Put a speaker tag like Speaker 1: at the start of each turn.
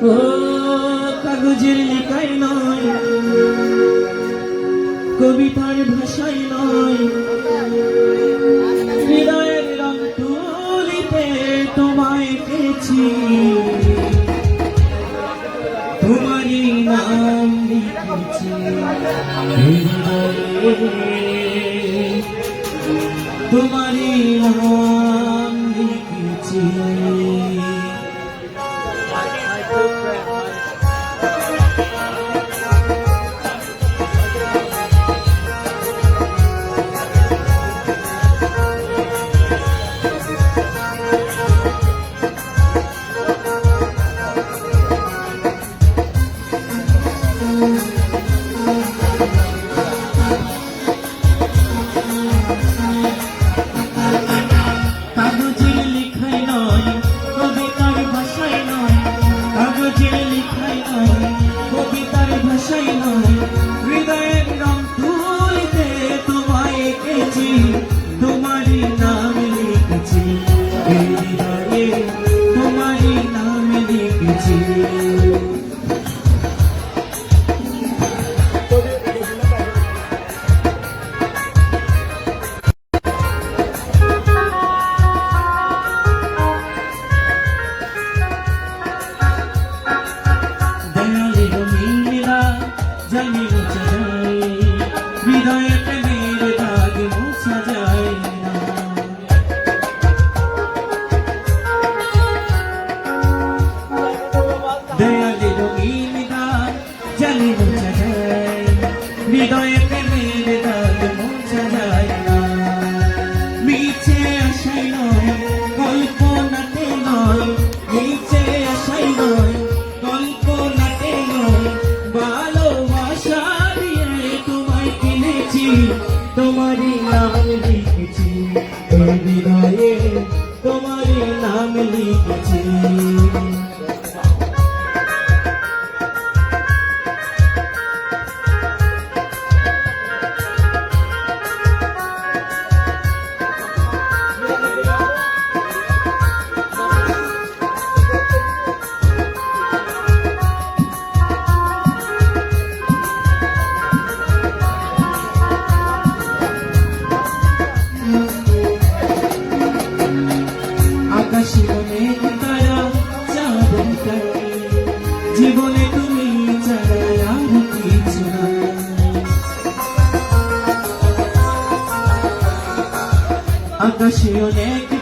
Speaker 1: ও কাগজের লেখায় নয়, কবিতার ভাষায় নয়, হৃদয়ের রং তুলিতে তোমায় এঁকেছি, তোমারই নাম লিখেছি হৃদয়ে, তোমারই নাম লিখেছি। হৃদয়ের রং তুলিতে তোমায় এঁকেছি, তোমারই নাম লিখেছি হৃদয়ে, তোমারই নাম লিখেছি। জানি মোছা যায় হৃদয়ে প্রেমের দাগ মোছা যায় না, দয়ালে রঙিন দাগ জানি মোছা যায় হৃদয়ে প্রেমের দাগ মোছা যায় না। মিছে আশাই নয় কল্পনাতে নয়, মিছে আশাই নয় কল্পনাতে নয়, তোমারই নাম লিখেছি হৃদয়ে, তোমারই নাম লিখেছি। জীবনে তুমি ছাড়া আর কিছু নাই, আকাশে অনেক